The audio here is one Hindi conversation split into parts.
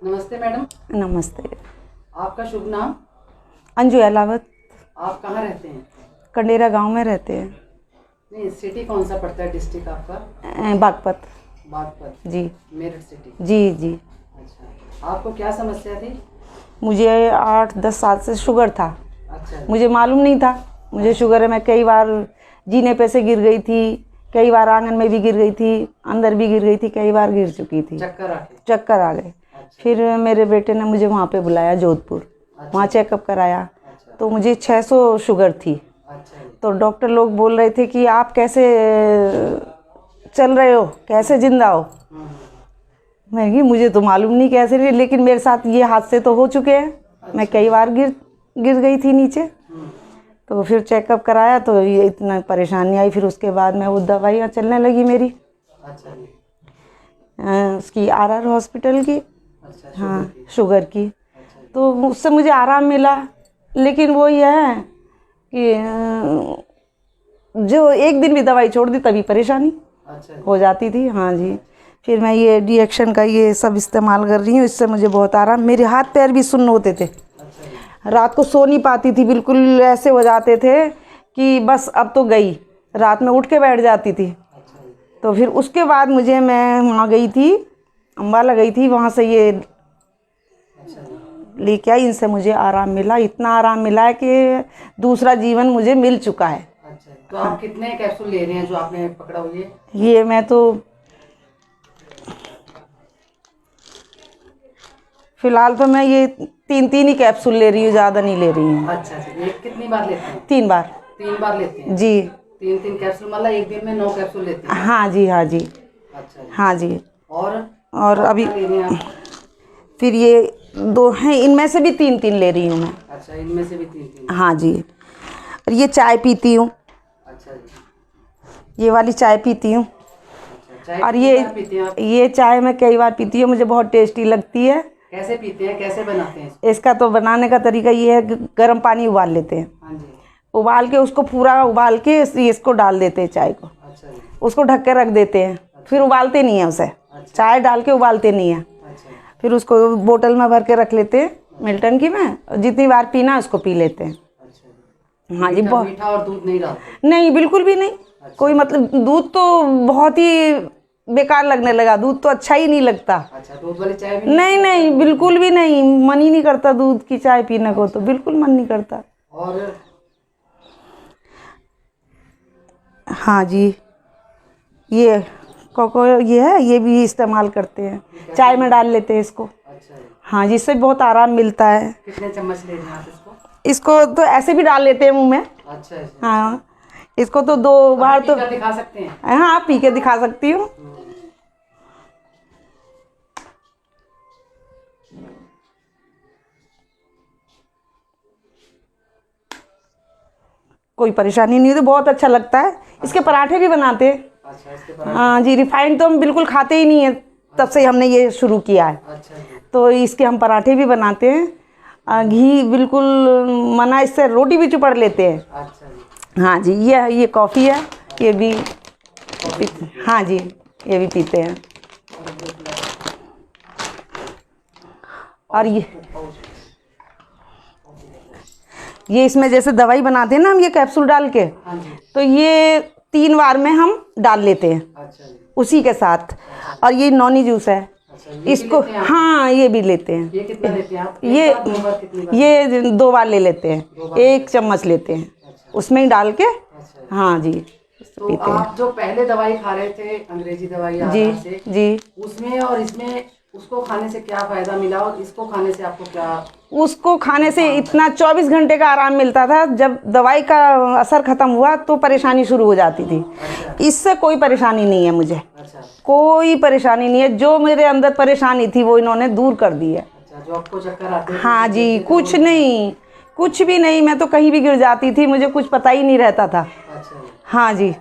नमस्ते मैडम। नमस्ते। आपका शुभ नाम? अंजू अहलावत। आप कहाँ रहते हैं? कंडेरा गांव में रहते हैं। नहीं, सिटी कौन सा पड़ता है, डिस्ट्रिक्ट आपका? बागपत। बागपत जी। मेरठ सिटी। जी जी। अच्छा, आपको क्या समस्या थी? मुझे 8-10 साल से शुगर था। अच्छा। मुझे मालूम नहीं था मुझे शुगर है। मैं कई बार जीने पे से गिर गई थी, कई बार आंगन में भी गिर गई थी, अंदर भी गिर गई थी, कई बार गिर चुकी थी। चक्कर आ गए। अच्छा। फिर मेरे बेटे ने मुझे वहाँ पे बुलाया जोधपुर। अच्छा। वहाँ चेकअप कराया। अच्छा। तो मुझे 600 शुगर थी। अच्छा। तो डॉक्टर लोग बोल रहे थे कि आप कैसे चल रहे हो, कैसे जिंदा हो। मैं कि मुझे तो मालूम नहीं कैसे रही, लेकिन मेरे साथ ये हादसे तो हो चुके हैं। अच्छा। मैं कई बार गिर गई थी नीचे। तो फिर चेकअप कराया तो ये इतना परेशानी आई। फिर उसके बाद मैं वो दवाइयाँ चलने लगी मेरी। अच्छा। उसकी आरआर हॉस्पिटल की। अच्छा, हाँ, शुगर की। अच्छा। तो उससे मुझे आराम मिला। लेकिन वो ये है कि जो एक दिन भी दवाई छोड़ दी तभी परेशानी अच्छा हो जाती थी। हाँ जी। फिर मैं ये रिएक्शन का ये सब इस्तेमाल कर रही हूँ, इससे मुझे बहुत आराम। मेरे हाथ पैर भी सुन्न होते थे। अच्छा। रात को सो नहीं पाती थी, बिल्कुल ऐसे हो जाते थे कि बस अब तो गई। रात में उठ के बैठ जाती थी। अच्छा। तो फिर उसके बाद मैं वहाँ गई थी, अम्बाला गई थी, वहाँ से ये लेके आई। इनसे मुझे आराम मिला, इतना आराम मिला है कि दूसरा जीवन मुझे मिल चुका है। अच्छा, तो आप कितने कैप्सूल ले रहे हैं जो आपने पकड़ा हुई है? ये मैं तो फिलहाल तो मैं ये 3 ही कैप्सूल ले रही हूँ, ज़्यादा नहीं ले रही हूँ। अच्छा। एक कितनी बार लेते हैं? 3 बार। 3 बार लेते हैं जी। 3 कैप्सूल, मतलब एक दिन में 9 कैप्सूल लेते हैं? हाँ जी, हाँ जी। अच्छा। हाँ जी। और अभी क्या ले रहे हैं आप? फिर ये 2 हैं, इनमें से भी 3 ले रही हूँ मैं। अच्छा, इनमें से भी 3। हाँ जी। और ये चाय पीती हूँ। अच्छा जी। ये वाली चाय पीती हूँ। अच्छा, चाय और कितनी बार पीते हैं आप? ये चाय मैं कई बार पीती हूँ, मुझे बहुत टेस्टी लगती है। कैसे पीते हैं, कैसे बनाते हैं इसको? इसका तो बनाने का तरीका ये है कि गर्म पानी उबाल लेते हैं। हाँ जी। उबाल के उसको पूरा उबाल के इसको डाल देते हैं चाय को। अच्छा जी। उसको ढक के रख देते हैं। फिर उबालते नहीं है उसे। चाय डाल के उबालते नहीं है। अच्छा। फिर उसको बोतल में भर के रख लेते हैं मिल्टन की में, जितनी बार पीना उसको पी लेते हैं। अच्छा। हाँ जी। मीठा और दूध नहीं डालते? नहीं, बिल्कुल भी नहीं। कोई मतलब दूध तो बहुत ही बेकार लगने लगा, दूध तो अच्छा ही नहीं लगता। अच्छा, दूध वाली चाय भी नहीं नहीं, बिल्कुल भी नहीं, मन ही नहीं करता दूध की चाय पीने को। तो बिल्कुल मन नहीं करता। और हाँ जी। ये कोको ये है, ये भी इस्तेमाल करते हैं, चाय में डाल लेते हैं इसको। अच्छा जी। हाँ जी, इससे बहुत आराम मिलता है। कितने चम्मच ले रहे हैं आप इसको? इसको तो ऐसे भी डाल लेते हैं मुंह में। अच्छा जी। हाँ, इसको तो 2 बार तो दिखा सकते हैं? हाँ, पी के दिखा सकती हूँ। कोई परेशानी नहीं होती, बहुत अच्छा लगता है। इसके पराठे भी बनाते हैं। अच्छा, इसके पराठे? हाँ जी। रिफाइंड तो हम बिल्कुल खाते ही नहीं है, तब से हमने ये शुरू किया है। अच्छा जी। तो इसके हम पराठे भी बनाते हैं। घी बिल्कुल मना, इससे रोटी भी चुपड़ लेते हैं। अच्छा जी। हाँ जी। ये कॉफ़ी है, ये भी हाँ जी, ये भी पीते हैं। और ये इसमें जैसे दवाई बनाते हैं ना हम, ये कैप्सूल डाल के, हाँ जी। तो ये 3 बार में हम डाल लेते हैं। अच्छा जी। उसी के साथ। और ये नॉनी जूस है। अच्छा, ये इसको हाँ, ये भी लेते हैं। ये कितना लेते हैं आप? ये एक बार, 2 बार, कितनी बार? ये 2 बार ले लेते हैं, 1 चम्मच लेते हैं अच्छा। उसमें ही डाल के। अच्छा। हाँ जी, तो पीते हैं। आप जो पहले दवाई खा रहे थे, अंग्रेजी दवाई जी आधार से, जी। उसमें और इसमें उसको खाने से क्या फायदा मिला, और इसको खाने से आपको क्या? उसको खाने से इतना 24 घंटे का आराम मिलता था। जब दवाई का असर खत्म हुआ तो परेशानी शुरू हो जाती थी। अच्छा। इससे कोई परेशानी नहीं है मुझे। अच्छा। कोई परेशानी नहीं है। जो मेरे अंदर परेशानी थी वो इन्होंने दूर कर दी है। अच्छा, जो आपको चक्कर आते थे? हाँ जी, कुछ नहीं, कुछ भी नहीं। मैं तो कहीं भी गिर जाती थी, मुझे कुछ पता ही नहीं रहता था। अच्छा जी। हाँ जी।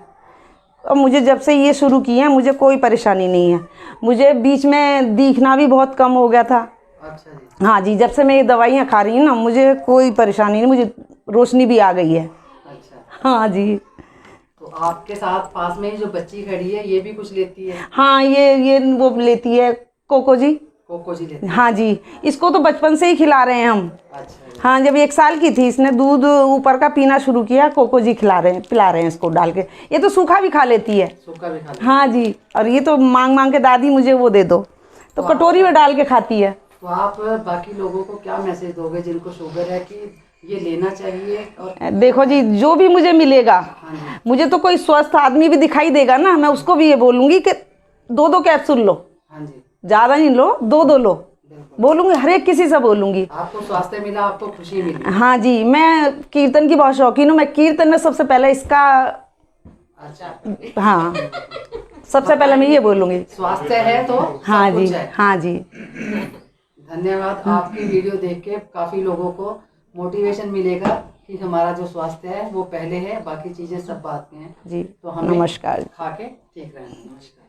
और मुझे जब से ये शुरू किए हैं मुझे कोई परेशानी नहीं है। मुझे बीच में दिखना भी बहुत कम हो गया था। अच्छा जी। हाँ जी, जब से मैं ये दवाइयाँ खा रही हूँ ना, मुझे कोई परेशानी नहीं, मुझे रोशनी भी आ गई है। अच्छा। हाँ जी। तो आपके साथ पास में ही जो बच्ची खड़ी है, ये भी कुछ लेती है? हाँ, ये वो लेती है, कोको जी। कोको जी लेते हैं। हाँ जी, इसको तो बचपन से ही खिला रहे हैं हम। अच्छा। हाँ, जब 1 साल की थी इसने दूध ऊपर का पीना शुरू किया, कोको जी पिला रहे हैं इसको डाल के। ये तो सूखा भी खा लेती है। सूखा भी खा लेते हाँ जी, और ये तो मांग मांग के दादी मुझे वो दे दो, तो कटोरी में डाल के खाती है। तो आप बाकी लोगों को क्या मैसेज दोगे जिनको शुगर है कि ये लेना चाहिए? और देखो जी, जो भी मुझे मिलेगा, हाँ जी, मुझे तो कोई स्वस्थ आदमी भी दिखाई देगा ना, मैं उसको भी ये बोलूँगी कि 2-2 कैप्सूल लो, हाँ जी, ज़्यादा नहीं लो, 2-2 लो, बिल्कुल। बोलूँगी, हर एक किसी से बोलूँगी। आपको स्वास्थ्य मिला, आपको खुशी मिली। हाँ जी, मैं कीर्तन की बहुत शौकीन हूँ। मैं कीर्तन में सबसे पहले इसका, अच्छा, हाँ, सबसे पहले मैं ये बोलूँगी। स्वास्थ्य है तो हाँ सब जी, कुछ है। हाँ जी, धन्यवाद। आपकी वीडियो देख के काफी लोगों को मोटिवेशन मिलेगा कि हमारा जो स्वास्थ्य है वो पहले है, बाकी चीजें सब बात में है। जी, तो हमें नमस्कार। खा के ठीक रहना है। नमस्कार।